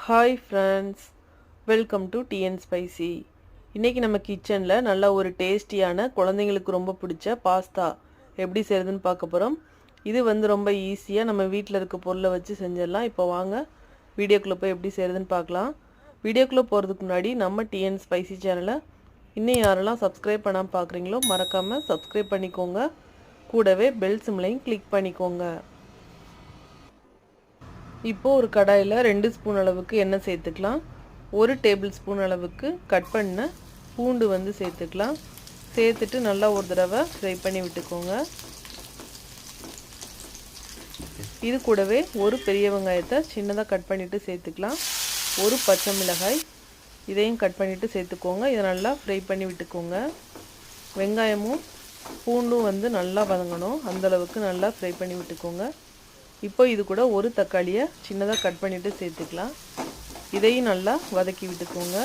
Hi friends, welcome to TN spicy. இன்றைக்கி நம்ம கிச்சனில் நல்லா ஒரு டேஸ்டியான குழந்தைங்களுக்கு ரொம்ப பிடிச்ச பாஸ்தா எப்படி செய்கிறதுன்னு பார்க்க போகிறோம். இது ரொம்ப ஈஸியாக நம்ம வீட்டில் இருக்க பொருளை வச்சு செஞ்சிடலாம். இப்போ வாங்க வீடியோக்குள்ளே போய் எப்படி செய்கிறதுன்னு பார்க்கலாம். வீடியோக்குள்ளே போகிறதுக்கு முன்னாடி நம்ம டிஎன் ஸ்பைசி சேனலை இன்னும் யாரெல்லாம் சப்ஸ்கிரைப் பண்ணாமல் பார்க்குறீங்களோ மறக்காமல் சப்ஸ்கிரைப் பண்ணிக்கோங்க. கூடவே பெல் சிம்லையும் கிளிக் பண்ணிக்கோங்க. இப்போது ஒரு கடாயில் 2 ஸ்பூன் அளவுக்கு எண்ணெய் சேர்த்துக்கலாம். 1 டேபிள் ஸ்பூன் அளவுக்கு கட் பண்ண பூண்டு சேர்த்துக்கலாம். சேர்த்துட்டு நல்லா ஒரு தடவை ஃப்ரை பண்ணி விட்டுக்கோங்க. இது கூடவே ஒரு பெரிய வெங்காயத்தை சின்னதாக கட் பண்ணிவிட்டு சேர்த்துக்கலாம். ஒரு பச்சை மிளகாய் இதையும் கட் பண்ணிவிட்டு சேர்த்துக்கோங்க. இதை நல்லா ஃப்ரை பண்ணி விட்டுக்கோங்க. வெங்காயமும் பூண்டும் நல்லா வதங்கணும், அந்தளவுக்கு நல்லா ஃப்ரை பண்ணி விட்டுக்கோங்க. இப்போ இது கூட ஒரு தக்காளியை சின்னதாக கட் பண்ணிவிட்டு சேர்த்துக்கலாம். இதையும் நல்லா வதக்கி விட்டுக்கோங்க.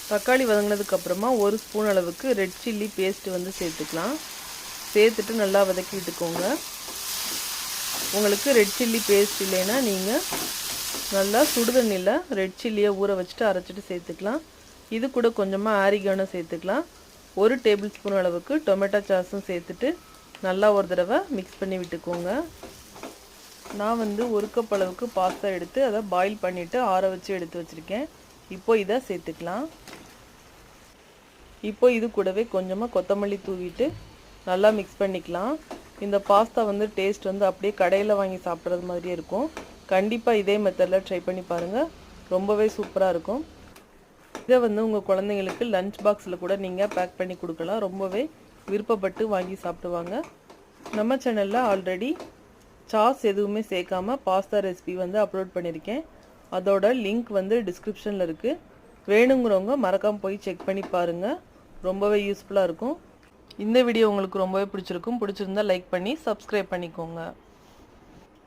தக்காளி வதங்கினதுக்கப்புறமா 1 ஸ்பூன் அளவுக்கு ரெட் சில்லி பேஸ்ட்டு சேர்த்துக்கலாம். சேர்த்துட்டு நல்லா வதக்கி விட்டுக்கோங்க. உங்களுக்கு ரெட் சில்லி பேஸ்ட் இல்லைன்னா நீங்கள் நல்லா சுடுதண்ணியில் ரெட் சில்லியை ஊற வச்சுட்டு அரைச்சிட்டு சேர்த்துக்கலாம். இது கூட கொஞ்சமாக ஆரிகானோ சேர்த்துக்கலாம். 1 டேபிள் ஸ்பூன் அளவுக்கு டொமேட்டோ சாஸும் சேர்த்துட்டு நல்லா ஒரு தடவை மிக்ஸ் பண்ணி விட்டுக்கோங்க. நான் 1 கப் அளவுக்கு பாஸ்தா எடுத்து அதை பாயில் பண்ணிவிட்டு ஆற வச்சு எடுத்து வச்சுருக்கேன். இப்போ இதை சேர்த்துக்கலாம். இப்போ இது கூடவே கொஞ்சமாக கொத்தமல்லி தூவிட்டு நல்லா மிக்ஸ் பண்ணிக்கலாம். இந்த பாஸ்தா டேஸ்ட் அப்படியே கடையில் வாங்கி சாப்பிட்றது மாதிரியே இருக்கும். கண்டிப்பாக இதே மெத்தடில் ட்ரை பண்ணி பாருங்கள், ரொம்பவே சூப்பராக இருக்கும். இதை உங்கள் குழந்தைங்களுக்கு லஞ்ச் பாக்ஸில் கூட நீங்கள் பேக் பண்ணி கொடுக்கலாம். ரொம்பவே விருப்பப்பட்டு வாங்கி சாப்பிடுவாங்க. நம்ம சேனலில் ஆல்ரெடி சாஸ் எதுவுமே சேர்க்காம பாஸ்தா ரெசிபி அப்லோட் பண்ணியிருக்கேன். அதோட லிங்க் டிஸ்கிரிப்ஷனில் இருக்குது. வேணுங்கிறவங்க மறக்காமல் போய் செக் பண்ணி பாருங்கள், ரொம்பவே யூஸ்ஃபுல்லாக இருக்கும். இந்த வீடியோ உங்களுக்கு ரொம்பவே பிடிச்சிருக்கும். பிடிச்சிருந்தா லைக் பண்ணி சப்ஸ்கிரைப் பண்ணிக்கோங்க.